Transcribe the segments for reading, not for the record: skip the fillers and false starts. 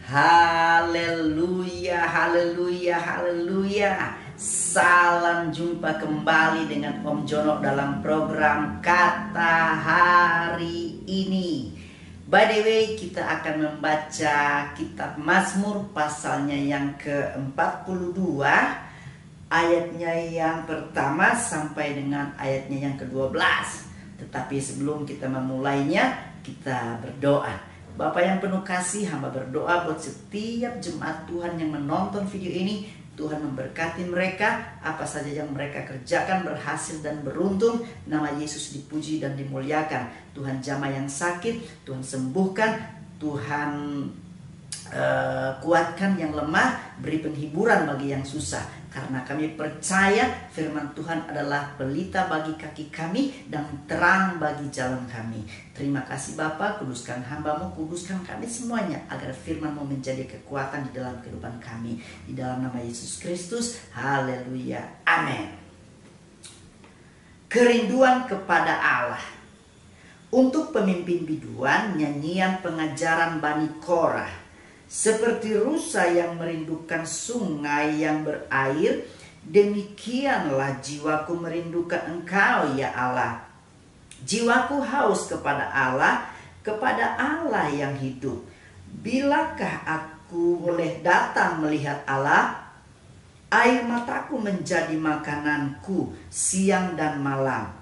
Haleluya, haleluya, haleluya. Salam jumpa kembali dengan Om Jono dalam program Kata Hari Ini. By the way, kita akan membaca kitab Mazmur pasalnya yang ke-42, ayatnya yang pertama sampai dengan ayatnya yang ke-12. Tetapi sebelum kita memulainya, kita berdoa. Bapak yang penuh kasih, hamba berdoa buat setiap jemaat Tuhan yang menonton video ini. Tuhan memberkati mereka, apa saja yang mereka kerjakan berhasil dan beruntung. Nama Yesus dipuji dan dimuliakan. Tuhan jamah yang sakit, Tuhan sembuhkan, Tuhan kuatkan yang lemah, beri penghiburan bagi yang susah. Karena kami percaya firman Tuhan adalah pelita bagi kaki kami dan terang bagi jalan kami. Terima kasih Bapa, kuduskan hamba-Mu, kuduskan kami semuanya, agar firman-Mu menjadi kekuatan di dalam kehidupan kami. Di dalam nama Yesus Kristus, haleluya, amin. Kerinduan kepada Allah. Untuk pemimpin biduan, nyanyian pengajaran Bani Korah. Seperti rusa yang merindukan sungai yang berair, demikianlah jiwaku merindukan Engkau ya Allah. Jiwaku haus kepada Allah yang hidup. Bilakah aku boleh datang melihat Allah? Air mataku menjadi makananku siang dan malam.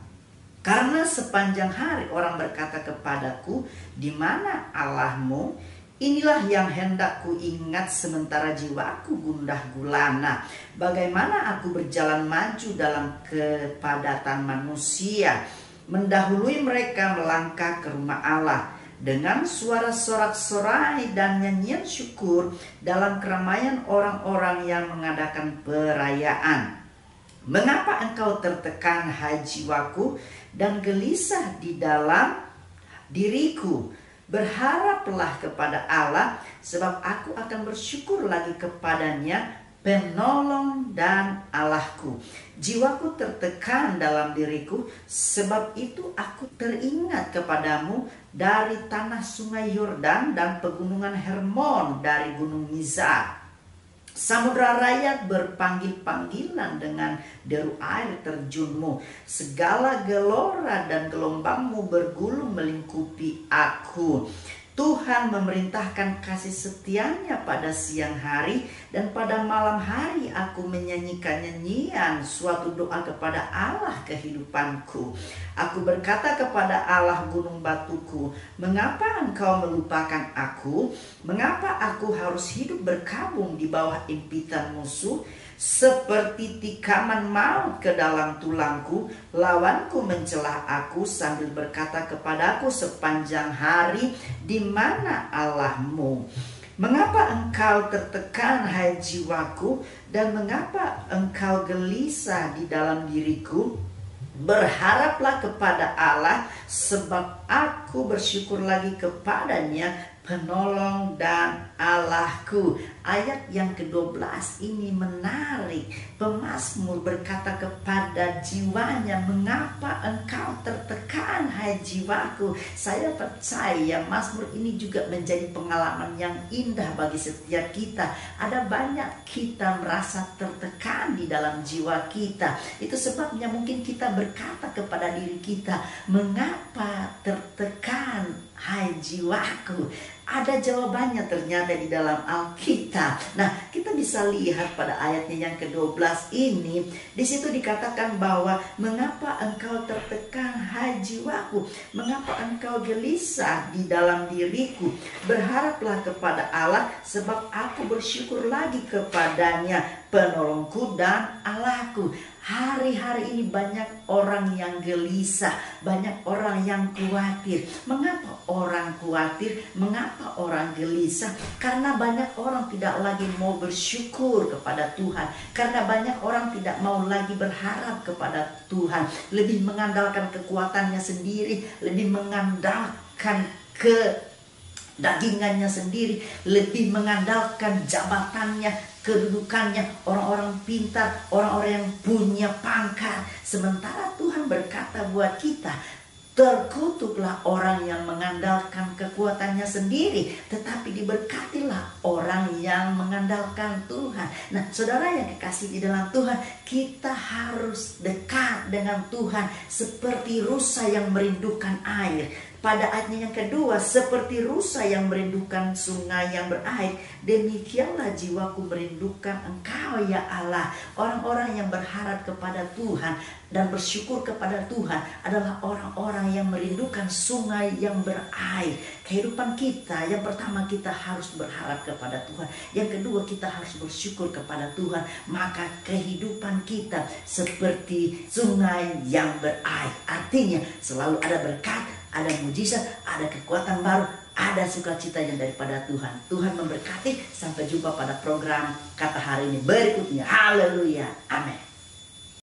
Karena sepanjang hari orang berkata kepadaku, di mana Allahmu? Inilah yang hendak ku ingat sementara jiwaku gundah gulana. Bagaimana aku berjalan maju dalam kepadatan manusia, mendahului mereka melangkah ke rumah Allah. Dengan suara sorak-sorai dan nyanyian syukur dalam keramaian orang-orang yang mengadakan perayaan. Mengapa engkau tertekan, hai jiwaku, dan gelisah di dalam diriku? Berharaplah kepada Allah, sebab aku akan bersyukur lagi kepadanya, penolong dan Allahku. Jiwaku tertekan dalam diriku, sebab itu aku teringat kepadamu dari tanah sungai Yordan dan pegunungan Hermon, dari gunung Mizar. Samudra raya berpanggil-panggilan dengan deru air terjunmu. Segala gelora dan gelombangmu bergulung melingkupi aku. Tuhan memerintahkan kasih setianya pada siang hari, dan pada malam hari aku menyanyikan nyanyian suatu doa kepada Allah kehidupanku. Aku berkata kepada Allah gunung batuku, mengapa engkau melupakan aku? Mengapa aku harus hidup berkabung di bawah impitan musuh? Seperti tikaman maut ke dalam tulangku, lawanku mencelah aku sambil berkata kepadaku sepanjang hari, di mana Allahmu? Mengapa engkau tertekan, hai jiwaku, dan mengapa engkau gelisah di dalam diriku? Berharaplah kepada Allah, sebab aku bersyukur lagi kepadanya, penolong dan Allahku. Ayat yang ke-12 ini menarik. Pemazmur berkata kepada jiwanya, mengapa engkau tertekan, hai jiwaku? Saya percaya Mazmur ini juga menjadi pengalaman yang indah bagi setiap kita. Ada banyak kita merasa tertekan di dalam jiwa kita. Itu sebabnya mungkin kita berkata kepada diri kita, mengapa tertekan, hai jiwaku? Ada jawabannya ternyata di dalam Alkitab. Nah, kita bisa lihat pada ayatnya yang ke-12 ini. Di situ dikatakan bahwa mengapa engkau tertekan, hai jiwaku? Mengapa engkau gelisah di dalam diriku? Berharaplah kepada Allah, sebab aku bersyukur lagi kepadanya, penolongku dan Allahku. Hari-hari ini banyak orang yang gelisah, banyak orang yang khawatir. Mengapa orang khawatir? Mengapa orang gelisah? Karena banyak orang tidak lagi mau bersyukur kepada Tuhan. Karena banyak orang tidak mau lagi berharap kepada Tuhan. Lebih mengandalkan kekuatannya sendiri, lebih mengandalkan dagingannya sendiri, lebih mengandalkan jabatannya, kedudukannya, orang-orang pintar, orang-orang yang punya pangkat. Sementara Tuhan berkata buat kita, terkutuklah orang yang mengandalkan kekuatannya sendiri, tetapi diberkatilah orang orang yang mengandalkan Tuhan. Nah, saudara yang kekasih di dalam Tuhan, kita harus dekat dengan Tuhan seperti rusa yang merindukan air. Pada ayatnya yang kedua, seperti rusa yang merindukan sungai yang berair, demikianlah jiwaku merindukan Engkau ya Allah. Orang-orang yang berharap kepada Tuhan dan bersyukur kepada Tuhan adalah orang-orang yang merindukan sungai yang berair. Kehidupan kita, yang pertama kita harus berharap kepada Tuhan. Yang kedua kita harus bersyukur kepada Tuhan. Maka kehidupan kita seperti sungai yang berair. Artinya selalu ada berkat, ada mujizat, ada kekuatan baru, ada sukacita yang daripada Tuhan. Tuhan memberkati. Sampai jumpa pada program Kata Hari ini berikutnya. Haleluya. Amin.